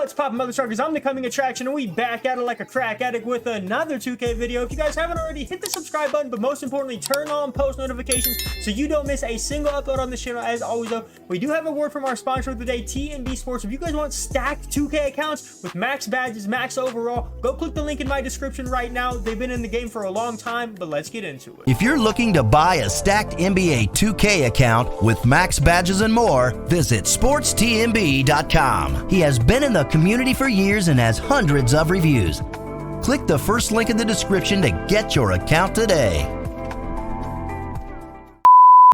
What's poppin', mother truckers? I'm the coming attraction, and we back at it like a crack addict with another 2K video. If you guys haven't already, hit the subscribe button, but most importantly, turn on post notifications so you don't miss a single upload on this channel. As always, though, we do have a word from our sponsor of the day, TNB Sports. If you guys want stacked 2K accounts with max badges, max overall, go click the link in my description right now. They've been in the game for a long time, but let's get into it. If you're looking to buy a stacked NBA 2K account with max badges and more, visit sportstnb.com. He has been in the community for years and has hundreds of reviews. Click the first link in the description to get your account today.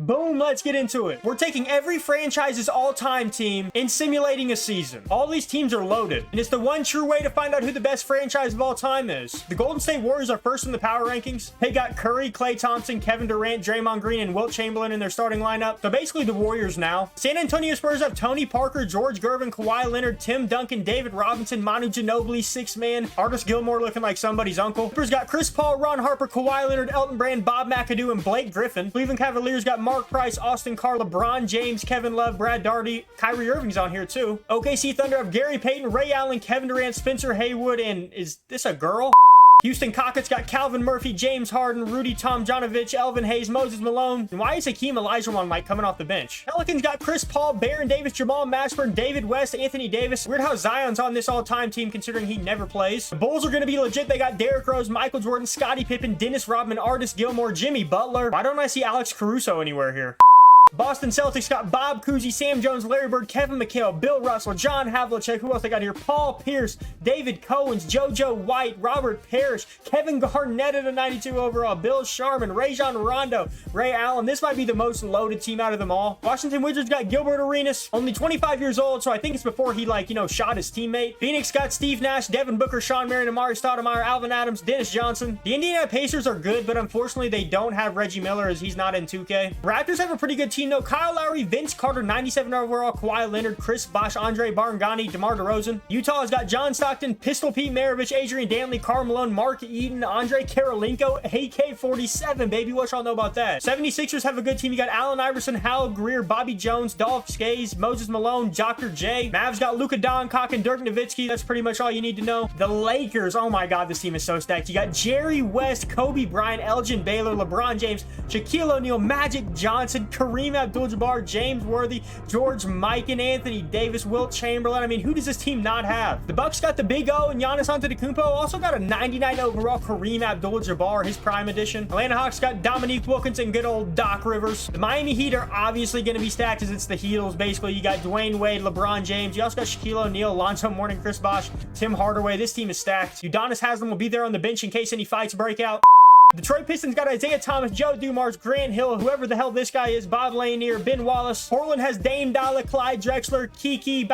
Boom, let's get into it. We're taking every franchise's all-time team and simulating a season. All these teams are loaded, and it's the one true way to find out who the best franchise of all time is. The Golden State Warriors are first in the power rankings. They got Curry, Klay Thompson, Kevin Durant, Draymond Green, and Wilt Chamberlain in their starting lineup. So basically the Warriors now. San Antonio Spurs have Tony Parker, George Gervin, Kawhi Leonard, Tim Duncan, David Robinson, Manu Ginobili, six-man. Artis Gilmore looking like somebody's uncle. Clippers got Chris Paul, Ron Harper, Kawhi Leonard, Elton Brand, Bob McAdoo, and Blake Griffin. Cleveland Cavaliers got Mark Price, Austin Carr, LeBron James, Kevin Love, Brad Daugherty, Kyrie Irving's on here too. OKC Thunder have Gary Payton, Ray Allen, Kevin Durant, Spencer Haywood, and is this a girl? Houston Rockets got Calvin Murphy, James Harden, Rudy Tomjanovich, Elvin Hayes, Moses Malone. And why is Hakeem Olajuwon like coming off the bench? Pelicans got Chris Paul, Baron Davis, Jamal Mashburn, David West, Anthony Davis. Weird how Zion's on this all-time team considering he never plays. The Bulls are going to be legit. They got Derrick Rose, Michael Jordan, Scottie Pippen, Dennis Rodman, Artis Gilmore, Jimmy Butler. Why don't I see Alex Caruso anywhere here? Boston Celtics got Bob Cousy, Sam Jones, Larry Bird, Kevin McHale, Bill Russell, John Havlicek. Who else they got here? Paul Pierce, David Coens, JoJo White, Robert Parrish, Kevin Garnett at a 92 overall, Bill Sharman, Rajon Rondo, Ray Allen. This might be the most loaded team out of them all. Washington Wizards got Gilbert Arenas, only 25 years old, so I think it's before he, shot his teammate. Phoenix got Steve Nash, Devin Booker, Sean Marion, Amari Stoudemire, Alvin Adams, Dennis Johnson. The Indiana Pacers are good, but unfortunately they don't have Reggie Miller as he's not in 2K. Raptors have a pretty good team though. Kyle Lowry, Vince Carter, 97 overall, Kawhi Leonard, Chris Bosh, Andre Barngani, DeMar DeRozan. Utah has got John Stockton, Pistol Pete Maravich, Adrian Dantley, Karl Malone, Mark Eaton, Andre Karolinko, AK-47, baby. What y'all know about that? 76ers have a good team. You got Allen Iverson, Hal Greer, Bobby Jones, Dolph Skays, Moses Malone, Dr. J. Mavs got Luka Doncic and Dirk Nowitzki. That's pretty much all you need to know. The Lakers, oh my god, this team is so stacked. You got Jerry West, Kobe Bryant, Elgin Baylor, LeBron James, Shaquille O'Neal, Magic Johnson, Kareem Abdul-Jabbar, James Worthy, George Mikan, Anthony Davis, Wilt Chamberlain. I mean, who does this team not have? The Bucks got the Big O and Giannis Antetokounmpo. Also got a 99 overall Kareem Abdul-Jabbar, his prime edition. Atlanta Hawks got Dominique Wilkinson, good old Doc Rivers. The Miami Heat are obviously going to be stacked as it's the Heatles. Basically, you got Dwayne Wade, LeBron James. You also got Shaquille O'Neal, Lonzo Mourning, Chris Bosh, Tim Hardaway. This team is stacked. Udonis Haslem will be there on the bench in case any fights break out. Detroit Pistons got Isaiah Thomas, Joe Dumars, Grant Hill, whoever the hell this guy is, Bob Lanier, Ben Wallace. Portland has Dame Dollar, Clyde Drexler, Kiki,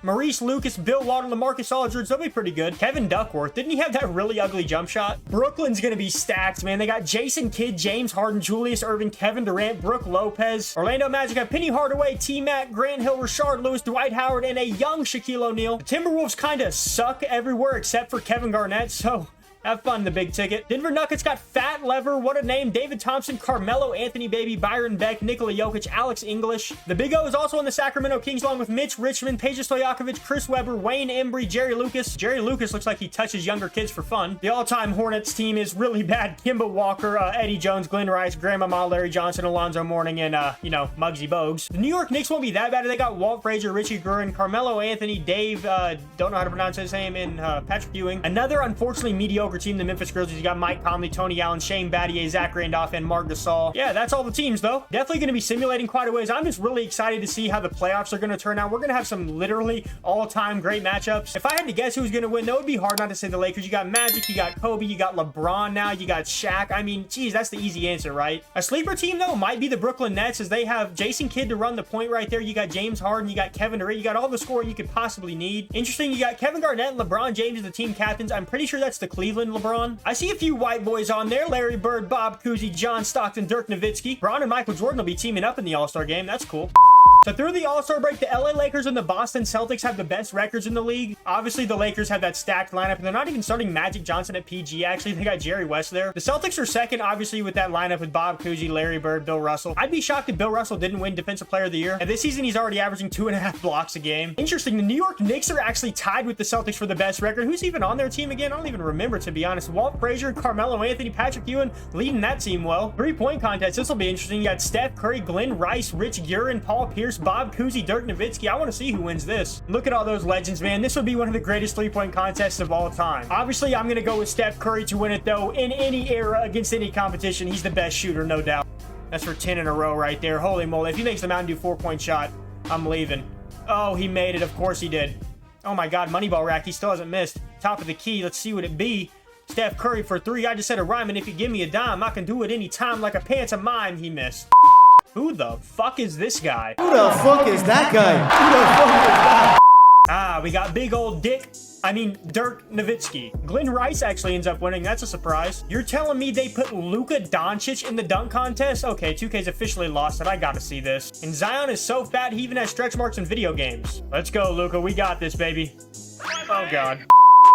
Maurice Lucas, Bill Walton, LaMarcus Aldridge. They'll be pretty good. Kevin Duckworth. Didn't he have that really ugly jump shot? Brooklyn's going to be stacked, man. They got Jason Kidd, James Harden, Julius Erving, Kevin Durant, Brooke Lopez. Orlando Magic have Penny Hardaway, T-Mac, Grant Hill, Rashard Lewis, Dwight Howard, and a young Shaquille O'Neal. The Timberwolves kind of suck everywhere except for Kevin Garnett, so have fun, the big ticket. Denver Nuggets got Fat Lever, what a name, David Thompson, Carmelo Anthony, baby, Byron Beck, Nikola Jokic, Alex English. The Big O is also on the Sacramento Kings along with Mitch Richmond, Peja Stojakovic, Chris Webber, Wayne Embry, Jerry Lucas. Jerry Lucas looks like he touches younger kids for fun. The all-time Hornets team is really bad. Kimba Walker, Eddie Jones, Glenn Rice, Grandmama, Larry Johnson, Alonzo Mourning, and, Muggsy Bogues. The New York Knicks won't be that bad. They got Walt Frazier, Richie Guerin, Carmelo Anthony, Dave, don't know how to pronounce his name, and Patrick Ewing. Another unfortunately mediocre team, the Memphis Grizzlies. You got Mike Conley, Tony Allen, Shane Battier, Zach Randolph, and Marc Gasol. Yeah, that's all the teams, though. Definitely going to be simulating quite a ways. I'm just really excited to see how the playoffs are going to turn out. We're going to have some literally all-time great matchups. If I had to guess who's going to win, that would be hard not to say the Lakers. You got Magic, you got Kobe, you got LeBron now, you got Shaq. I mean, geez, that's the easy answer, right? A sleeper team, though, might be the Brooklyn Nets, as they have Jason Kidd to run the point right there. You got James Harden, you got Kevin Durant, you got all the scoring you could possibly need. Interesting, you got Kevin Garnett and LeBron James as the team captains. I'm pretty sure that's the Cleveland LeBron. I see a few white boys on there. Larry Bird, Bob Cousy, John Stockton, Dirk Nowitzki. Bron and Michael Jordan will be teaming up in the All-Star game. That's cool. So through the All-Star break, the LA Lakers and the Boston Celtics have the best records in the league. Obviously, the Lakers have that stacked lineup, and they're not even starting Magic Johnson at PG. Actually, they got Jerry West there. The Celtics are second, obviously, with that lineup with Bob Cousy, Larry Bird, Bill Russell. I'd be shocked if Bill Russell didn't win Defensive Player of the Year. And this season, he's already averaging 2.5 blocks a game. Interesting, the New York Knicks are actually tied with the Celtics for the best record. Who's even on their team again? I don't even remember, to be honest. Walt Frazier, Carmelo Anthony, Patrick Ewing leading that team well. 3-point contest. This will be interesting. You got Steph Curry, Glenn Rice, Rich Guerin, Paul Pierce, Bob Cousy, Dirk Nowitzki. I want to see who wins this. Look at all those legends, man. This would be one of the greatest 3-point contests of all time. Obviously, I'm going to go with Steph Curry to win it, though, in any era against any competition. He's the best shooter, no doubt. That's for 10 in a row right there. Holy moly. If he makes the Mountain Dew 4-point shot, I'm leaving. Oh, he made it. Of course he did. Oh my God, Moneyball rack. He still hasn't missed. Top of the key. Let's see what it be. Steph Curry for 3. I just said a rhyme, and if you give me a dime, I can do it anytime like a pantomime. He missed. Who the fuck is this guy? Who the fuck is that guy? Who the fuck is that? Ah, we got big old Dirk Nowitzki. Glenn Rice actually ends up winning. That's a surprise. You're telling me they put Luka Doncic in the dunk contest? Okay, 2K's officially lost it. I gotta see this. And Zion is so fat, he even has stretch marks in video games. Let's go, Luka. We got this, baby. Oh, God.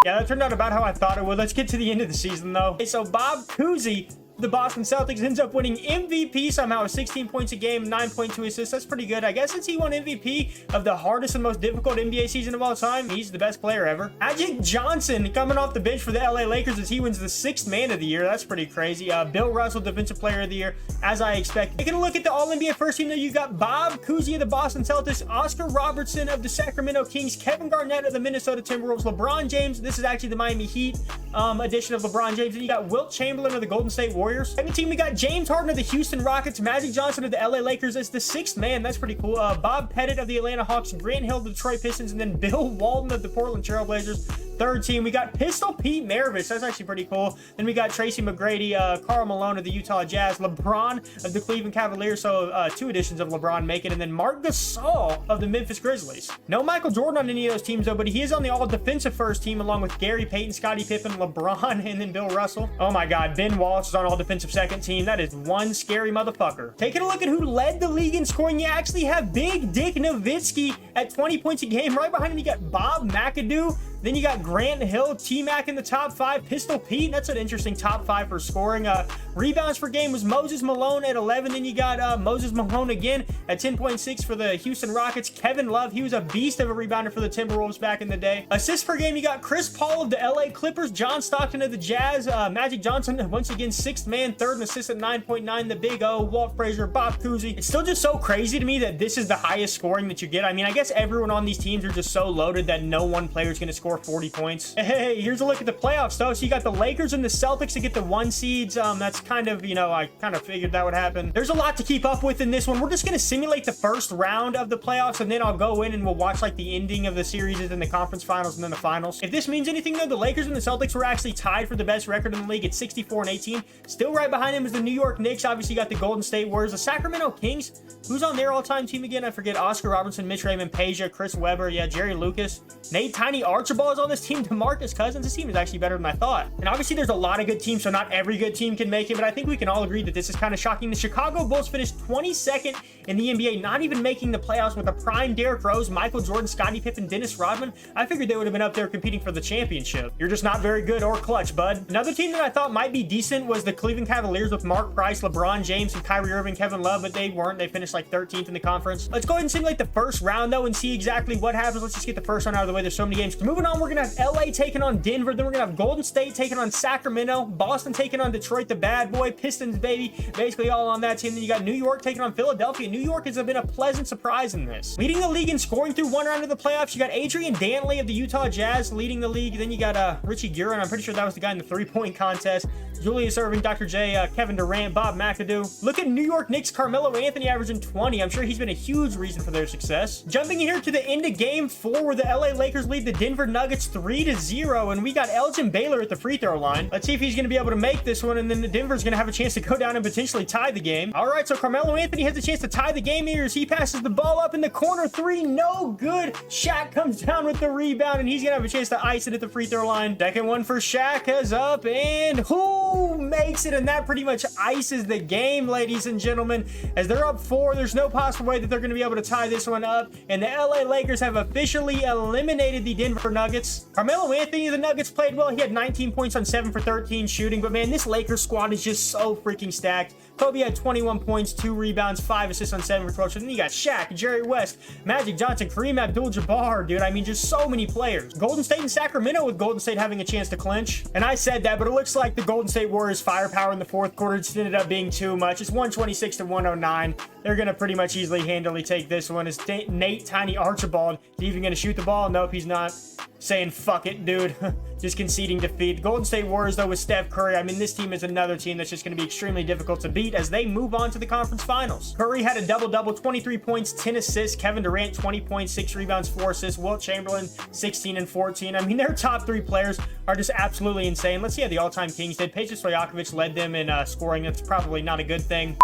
Yeah, that turned out about how I thought it would. Let's get to the end of the season, though. Okay, so Bob Cousy, the Boston Celtics, ends up winning MVP somehow with 16 points a game, 9.2 assists. That's pretty good. I guess since he won MVP of the hardest and most difficult NBA season of all time, he's the best player ever. Magic Johnson coming off the bench for the LA Lakers as he wins the 6th man of the year. That's pretty crazy. Bill Russell, Defensive Player of the Year, as I expect. Taking a look at the All-NBA first team, though, you got Bob Cousy of the Boston Celtics, Oscar Robertson of the Sacramento Kings, Kevin Garnett of the Minnesota Timberwolves, LeBron James. This is actually the Miami Heat edition of LeBron James. And you got Wilt Chamberlain of the Golden State Warriors. Second team, we got James Harden of the Houston Rockets, Magic Johnson of the LA Lakers as the 6th man. That's pretty cool. Bob Pettit of the Atlanta Hawks, Grant Hill of the Detroit Pistons, and then Bill Walton of the Portland Trail Blazers. Third team, we got Pistol Pete Maravich. That's actually pretty cool. Then we got Tracy McGrady, Karl Malone of the Utah Jazz, LeBron of the Cleveland Cavaliers. So 2 editions of LeBron make it. And then Marc Gasol of the Memphis Grizzlies. No Michael Jordan on any of those teams, though, but he is on the all-defensive first team along with Gary Payton, Scottie Pippen, LeBron, and then Bill Russell. Oh my God, Ben Wallace is on all-defensive second team. That is one scary motherfucker. Taking a look at who led the league in scoring, you actually have Big Dick Nowitzki at 20 points a game. Right behind him, you got Bob McAdoo. Then you got Grant Hill, T-Mac in the top 5. Pistol Pete, that's an interesting top 5 for scoring. Rebounds per game was Moses Malone at 11. Then you got Moses Malone again at 10.6 for the Houston Rockets. Kevin Love, he was a beast of a rebounder for the Timberwolves back in the day. Assists per game, you got Chris Paul of the LA Clippers, John Stockton of the Jazz, Magic Johnson, once again, 6th man, 3rd in assists at 9.9. The Big O, Walt Frazier, Bob Cousy. It's still just so crazy to me that this is the highest scoring that you get. I mean, I guess everyone on these teams are just so loaded that no one player is going to score 40 points. Hey, here's a look at the playoffs, though. So you got the Lakers and the Celtics to get the 1 seeds. That's kind of, you know, I kind of figured that would happen. There's a lot to keep up with in this one. We're just going to simulate the first round of the playoffs, and then I'll go in and we'll watch like the ending of the series and then the conference finals and then the finals. If this means anything, though, the Lakers and the Celtics were actually tied for the best record in the league at 64-18. Still right behind them is the New York Knicks. Obviously, you got the Golden State Warriors, the Sacramento Kings. Who's on their all-time team again? I forget. Oscar Robertson, Mitch Raymond, Peja, Chris Webber, yeah, Jerry Lucas. Nate Tiny Archibald is on this team. DeMarcus Cousins. This team is actually better than I thought. And obviously, there's a lot of good teams, so not every good team can make it, but I think we can all agree that this is kind of shocking. The Chicago Bulls finished 22nd in the NBA, not even making the playoffs with a prime Derrick Rose, Michael Jordan, Scottie Pippen, Dennis Rodman. I figured they would have been up there competing for the championship. You're just not very good or clutch, bud. Another team that I thought might be decent was the Cleveland Cavaliers with Mark Price, LeBron James, and Kyrie Irving, Kevin Love, but they weren't. They finished like 13th in the conference. Let's go ahead and simulate the first round, though, and see exactly what happens. Let's just get the first round out of the way. There's so many games. Moving on, we're going to have LA taking on Denver. Then we're going to have Golden State taking on Sacramento, Boston taking on Detroit, the bad boy, Pistons, baby, basically all on that team. Then you got New York taking on Philadelphia. New York has been a pleasant surprise in this. Leading the league in scoring through one round of the playoffs, you got Adrian Dantley of the Utah Jazz leading the league. Then you got Richie Guerin. I'm pretty sure that was the guy in the 3-point contest. Julius Erving, Dr. J, Kevin Durant, Bob McAdoo. Look at New York Knicks, Carmelo Anthony averaging 20. I'm sure he's been a huge reason for their success. Jumping in here to the end of game 4 where the LA Lakers lead the Denver Nuggets 3-0, and we got Elgin Baylor at the free throw line. Let's see if he's going to be able to make this one, and then Denver's going to have a chance to go down and potentially tie the game. All right, so Carmelo Anthony has a chance to tie the game here as he passes the ball up in the corner. 3, no good. Shaq comes down with the rebound, and he's going to have a chance to ice it at the free throw line. Second one for Shaq is up, and who? Oh, makes it, and that pretty much ices the game, ladies and gentlemen. As they're up 4, there's no possible way that they're going to be able to tie this one up, and the LA Lakers have officially eliminated the Denver Nuggets. Carmelo Anthony, the Nuggets played well. He had 19 points on 7 for 13 shooting, but man, this Lakers squad is just so freaking stacked. Kobe had 21 points, 2 rebounds, 5 assists on 7 for 12. So then you got Shaq, Jerry West, Magic Johnson, Kareem Abdul-Jabbar, dude. I mean, just so many players. Golden State and Sacramento, with Golden State having a chance to clinch. And I said that, but it looks like the Golden State Warriors firepower in the fourth quarter just ended up being too much. It's 126 to 109. They're going to pretty much easily handily take this one. Is Nate Tiny Archibald even going to shoot the ball? Nope, he's not. Saying fuck it, dude. Just conceding defeat. The Golden State Warriors, though, with Steph Curry, I mean, this team is another team that's just going to be extremely difficult to beat as they move on to the conference finals. Curry had a double-double, 23 points, 10 assists. Kevin Durant, 20 points, 6 rebounds, 4 assists. Wilt Chamberlain, 16 and 14. I mean, their top 3 players are just absolutely insane. Let's see how the all-time Kings did. Peja Stojakovic led them in scoring. That's probably not a good thing.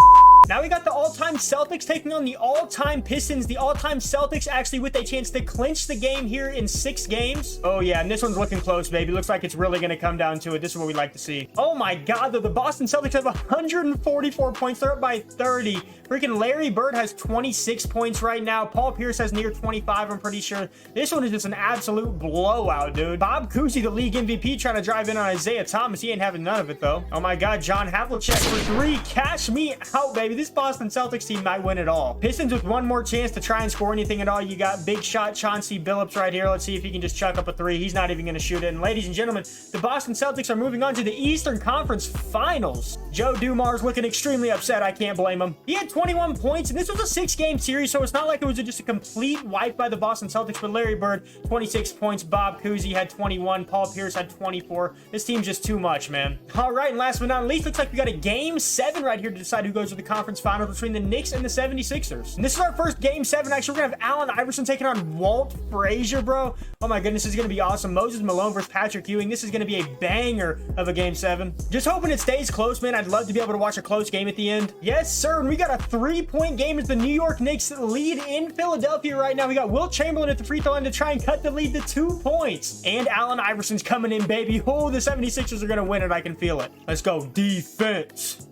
Now we got the all-time Celtics taking on the all-time Pistons. The all-time Celtics actually with a chance to clinch the game here in 6 games. Oh yeah, and this one's looking close, baby. Looks like it's really going to come down to it. This is what we like to see. Oh my God, though, the Boston Celtics have 144 points. They're up by 30. Freaking Larry Bird has 26 points right now. Paul Pierce has near 25, I'm pretty sure. This one is just an absolute blowout, dude. Bob Cousy, the league MVP, trying to drive in on Isaiah Thomas. He ain't having none of it, though. Oh my God, John Havlicek for 3. Cash me out, baby. This Boston Celtics team might win it all. Pistons with one more chance to try and score anything at all. You got big shot Chauncey Billups right here. Let's see if he can just chuck up a 3. He's not even going to shoot it. And ladies and gentlemen, the Boston Celtics are moving on to the Eastern Conference Finals. Joe Dumars looking extremely upset. I can't blame him. He had 21 points, and this was a 6-game series, so it's not like it was just a complete wipe by the Boston Celtics. But Larry Bird, 26 points. Bob Cousy had 21. Paul Pierce had 24. This team's just too much, man. All right, and last but not least, looks like we got a Game 7 right here to decide who goes to the conference finals between the Knicks and the 76ers. And this is our first Game 7. Actually, we're gonna have Allen Iverson taking on Walt Frazier, bro. Oh my goodness, this is gonna be awesome. Moses Malone versus Patrick Ewing. This is gonna be a banger of a Game 7. Just hoping it stays close, man. I'd love to be able to watch a close game at the end. Yes, sir. And we got a 3-point game as the New York Knicks lead in Philadelphia right now. We got Wilt Chamberlain at the free throw line to try and cut the lead to 2 points. And Allen Iverson's coming in, baby. Oh, the 76ers are gonna win it. I can feel it. Let's go. Defense.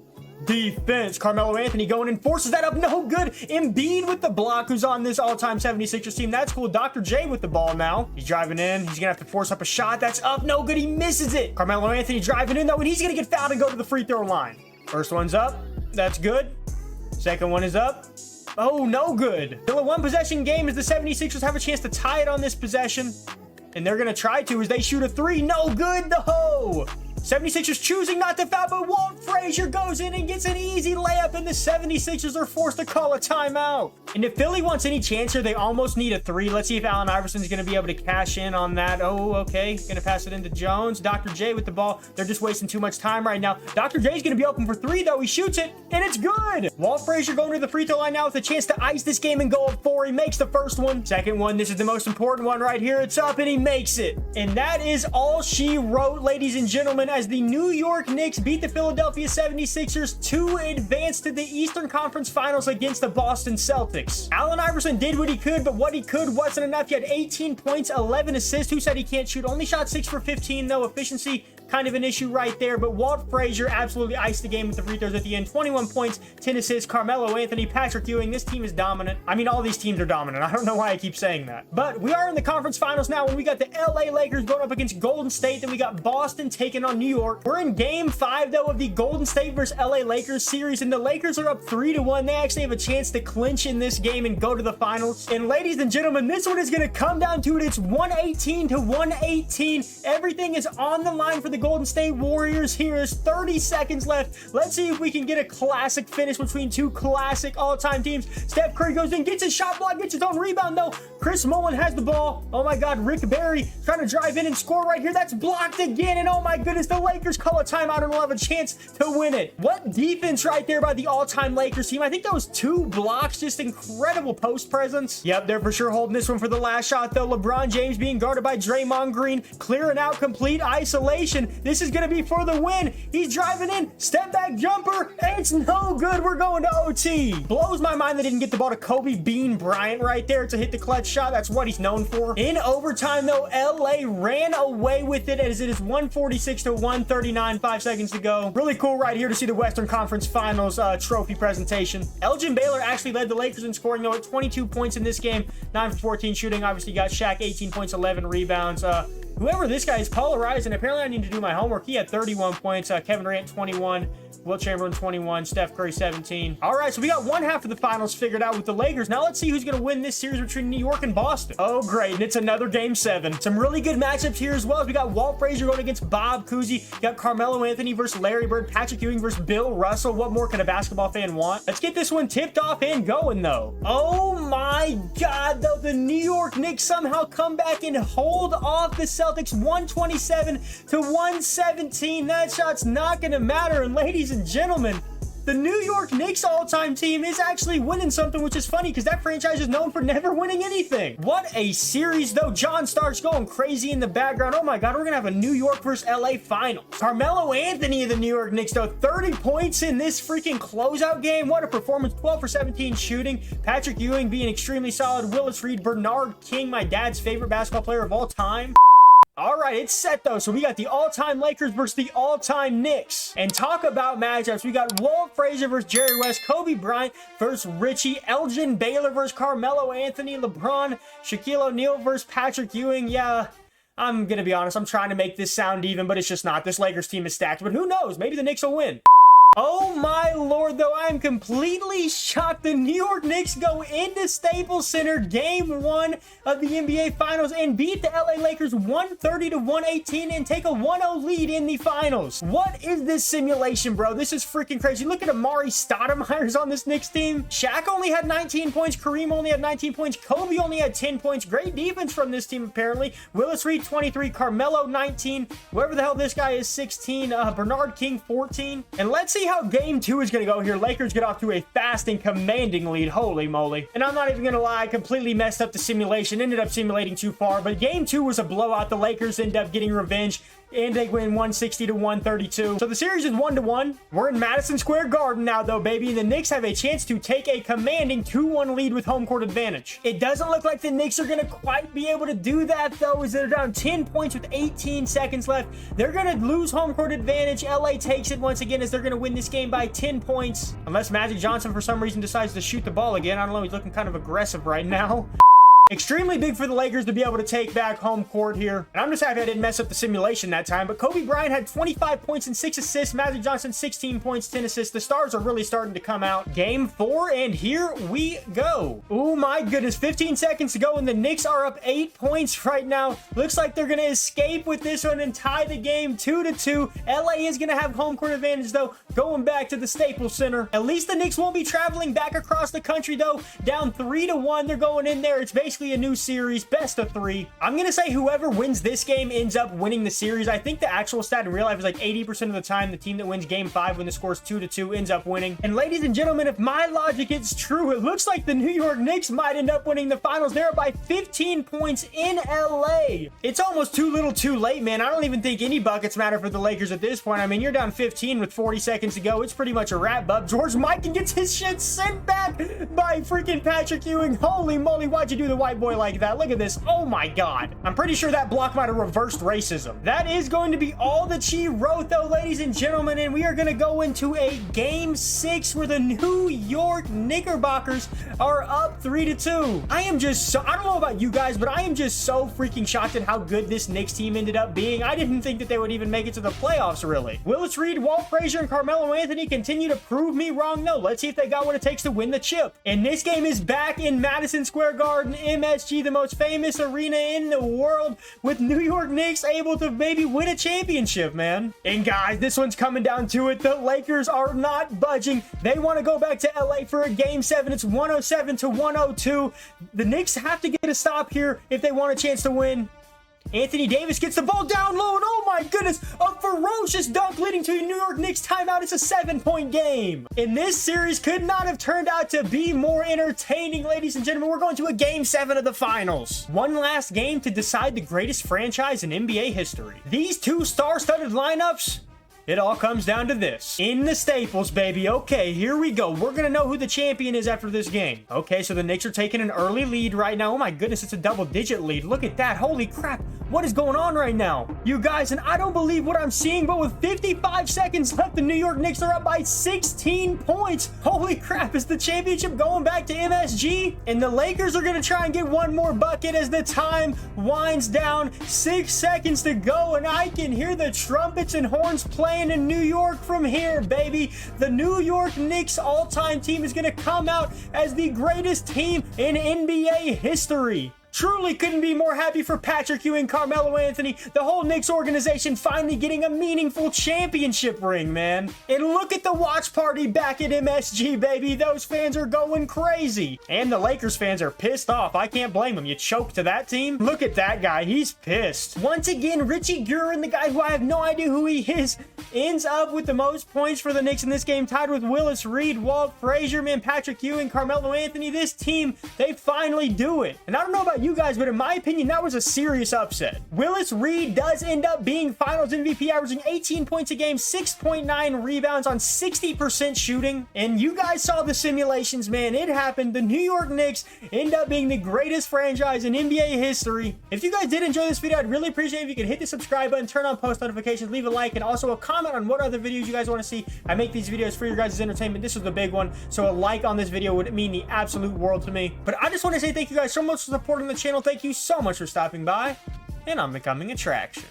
Defense. Carmelo Anthony going and forces that up. No good. Embiid with the block, who's on this all-time 76ers team. That's cool. Dr. J with the ball now. He's driving in. He's gonna have to force up a shot. That's up. No good. He misses it. Carmelo Anthony driving in, though, and he's gonna get fouled and go to the free throw line. First one's up. That's good. Second one is up. Oh, no good. Still a 1-possession game as the 76ers have a chance to tie it on this possession. And they're gonna try to as they shoot a 3. No good. No. 76ers choosing not to foul, but Walt Frazier goes in and gets an easy layup, and the 76ers are forced to call a timeout. And if Philly wants any chance here, they almost need a 3. Let's see if Allen Iverson's going to be able to cash in on that. Oh, okay. Going to pass it into Jones. Dr. J with the ball. They're just wasting too much time right now. Dr. J's going to be open for 3, though. He shoots it, and it's good. Walt Frazier going to the free throw line now with a chance to ice this game and go up 4. He makes the first one. Second one, this is the most important one right here. It's up, and he makes it. And that is all she wrote, ladies and gentlemen, as the New York Knicks beat the Philadelphia 76ers to advance to the Eastern Conference Finals against the Boston Celtics. Allen Iverson did what he could, but what he could wasn't enough. He had 18 points, 11 assists. Who said he can't shoot? Only shot 6 for 15, though. Efficiency kind of an issue right there, but Walt Frazier absolutely iced the game with the free throws at the end. 21 points, 10 assists. Carmelo Anthony, Patrick Ewing. This team is dominant. I mean, all these teams are dominant. I don't know why I keep saying that. But we are in the conference finals now when we got the LA Lakers going up against Golden State. Then we got Boston taking on New York. We're in Game 5, though, of the Golden State versus LA Lakers series, and the Lakers are up 3-1. They actually have a chance to clinch in this game and go to the finals. And ladies and gentlemen, this one is going to come down to it. It's 118 to 118. Everything is on the line for the Golden State Warriors here. There's 30 seconds left. Let's see if we can get a classic finish between two classic all-time teams. Steph Curry goes in, gets his shot block, gets his own rebound, though. Chris Mullin has the ball. Oh my God, Rick Barry trying to drive in and score right here. That's blocked again, and oh my goodness, the Lakers call a timeout and will have a chance to win it. What defense right there by the all-time Lakers team. I think that was 2 blocks, just incredible post presence. Yep, they're for sure holding this one for the last shot, though. LeBron James being guarded by Draymond Green, clearing out complete isolation. This is going to be for the win. He's driving in, step back jumper. It's no good. We're going to OT. Blows my mind they didn't get the ball to Kobe Bean Bryant right there to hit the clutch shot. That's what he's known for. In overtime, though, LA ran away with it as it is 146 to 139, 5 seconds to go. Really cool right here to see the Western Conference Finals trophy presentation. Elgin Baylor actually led the Lakers in scoring, though, at 22 points in this game, 9 for 14 shooting. Obviously, got Shaq, 18 points, 11 rebounds. Whoever this guy is, polarized, and apparently I need to do my homework. He had 31 points. Kevin Durant, 21. Will Chamberlain, 21. Steph Curry, 17. All right, so we got one half of the finals figured out with the Lakers. Now let's see who's going to win this series between New York and Boston. Oh, great, and it's another Game 7. Some really good matchups here as well. We got Walt Frazier going against Bob Cousy. Got Carmelo Anthony versus Larry Bird. Patrick Ewing versus Bill Russell. What more can a basketball fan want? Let's get this one tipped off and going, though. Oh, my God, though. The New York Knicks somehow come back and hold off the Celtics 127 to 117. That shot's not going to matter. And ladies and gentlemen, the New York Knicks all-time team is actually winning something, which is funny because that franchise is known for never winning anything. What a series, though. John Starks going crazy in the background. Oh my God, we're going to have a New York versus LA final. Carmelo Anthony of the New York Knicks, though, 30 points in this freaking closeout game. What a performance. 12 for 17 shooting. Patrick Ewing being extremely solid. Willis Reed, Bernard King, my dad's favorite basketball player of all time. All right, it's set, though. So we got the all-time Lakers versus the all-time Knicks. And talk about matchups. We got Walt Frazier versus Jerry West, Kobe Bryant versus Richie, Elgin Baylor versus Carmelo Anthony, LeBron, Shaquille O'Neal versus Patrick Ewing. Yeah, I'm going to be honest. I'm trying to make this sound even, but it's just not. This Lakers team is stacked, but who knows? Maybe the Knicks will win. Oh my Lord, though, I am completely shocked. The New York Knicks go into Staples Center Game 1 of the NBA Finals and beat the LA Lakers 130 to 118 and take a 1-0 lead in the finals. What is this simulation, bro? This is freaking crazy. Look at Amari Stoudemire's on this Knicks team. Shaq only had 19 points. Kareem only had 19 points. Kobe only had 10 points. Great defense from this team, apparently. Willis Reed, 23. Carmelo, 19. Whoever the hell this guy is, 16. Bernard King, 14. And let's see how Game 2 is going to go here. Lakers get off to a fast and commanding lead. Holy moly. And I'm not even going to lie, I completely messed up the simulation. Ended up simulating too far. But Game 2 was a blowout. The Lakers end up getting revenge, and they win 160 to 132. So the series is 1-1. We're in Madison Square Garden now, though, baby. And the Knicks have a chance to take a commanding 2-1 lead with home court advantage. It doesn't look like the Knicks are going to quite be able to do that, though, as they're down 10 points with 18 seconds left. They're going to lose home court advantage. LA takes it once again, as they're going to win this game by 10 points. Unless Magic Johnson, for some reason, decides to shoot the ball again. I don't know. He's looking kind of aggressive right now. Extremely big for the Lakers to be able to take back home court here. And I'm just happy I didn't mess up the simulation that time. But Kobe Bryant had 25 points and 6 assists. Magic Johnson, 16 points, 10 assists. The stars are really starting to come out. Game 4, and here we go. Oh my goodness, 15 seconds to go, and the Knicks are up 8 points right now. Looks like they're going to escape with this one and tie the game 2-2. LA is going to have home court advantage, though, going back to the Staples Center. At least the Knicks won't be traveling back across the country, though. Down 3-1, they're going in there. It's basically a new series, best of 3. I'm going to say whoever wins this game ends up winning the series. I think the actual stat in real life is like 80% of the time the team that wins Game 5 when the score is 2-2 ends up winning. And ladies and gentlemen, if my logic is true, it looks like the New York Knicks might end up winning the finals. They're by 15 points in LA. It's almost too little too late, man. I don't even think any buckets matter for the Lakers at this point. I mean, you're down 15 with 40 seconds to go. It's pretty much a wrap, bub. George Mikan gets his shit sent back by freaking Patrick Ewing. Holy moly, why'd you do the white boy like that? Look at this. Oh my God. I'm pretty sure that block might have reversed racism. That is going to be all that she wrote, though, ladies and gentlemen, and we are going to go into a Game 6 where the New York Knickerbockers are up 3-2. I am just so, I don't know about you guys, but I am just so freaking shocked at how good this Knicks team ended up being. I didn't think that they would even make it to the playoffs, really. Willis Reed, Walt Frazier, and Carmelo Anthony continue to prove me wrong. No, let's see if they got what it takes to win the chip. And this game is back in Madison Square Garden, MSG, the most famous arena in the world, with New York Knicks able to maybe win a championship, man. And guys, this one's coming down to it. The Lakers are not budging. They want to go back to LA for a Game 7. It's 107 to 102. The Knicks have to get a stop here if they want a chance to win. Anthony Davis gets the ball down low, and oh my goodness, a ferocious dunk leading to a New York Knicks timeout. It's a 7-point game. And this series could not have turned out to be more entertaining, ladies and gentlemen. We're going to a Game 7 of the finals. One last game to decide the greatest franchise in NBA history. These two star-studded lineups, It all comes down to this. In the Staples, baby. Okay, here we go. We're gonna know who the champion is after this game. Okay, so the Knicks are taking an early lead right now. Oh my goodness, it's a double-digit lead. Look at that. Holy crap. What is going on right now? You guys, and I don't believe what I'm seeing, but with 55 seconds left, the New York Knicks are up by 16 points. Holy crap, is the championship going back to MSG? And the Lakers are gonna try and get one more bucket as the time winds down. 6 seconds to go, and I can hear the trumpets and horns playing in New York from here, baby. The New York Knicks all-time team is gonna come out as the greatest team in NBA history. Truly couldn't be more happy for Patrick Ewing, Carmelo Anthony, the whole Knicks organization finally getting a meaningful championship ring, man. And look at the watch party back at MSG, baby. Those fans are going crazy. And the Lakers fans are pissed off. I can't blame them. You choked to that team? Look at that guy. He's pissed. Once again, Richie Guerin, the guy who I have no idea who he is, ends up with the most points for the Knicks in this game, tied with Willis Reed, Walt Frazier, man, Patrick Ewing, Carmelo Anthony. This team, they finally do it. And I don't know about you guys, but in my opinion, that was a serious upset. Willis Reed does end up being finals MVP, averaging 18 points a game, 6.9 rebounds on 60% shooting. And you guys saw the simulations, man. It happened. The New York Knicks end up being the greatest franchise in NBA history. If you guys did enjoy this video, I'd really appreciate it if you could hit the subscribe button, turn on post notifications, leave a like, and also a comment on what other videos you guys want to see. I make these videos for your guys' entertainment. This was the big one, so a like on this video would mean the absolute world to me. But I just want to say thank you guys so much for supporting the channel. Thank you so much for stopping by, and I'm becoming attraction.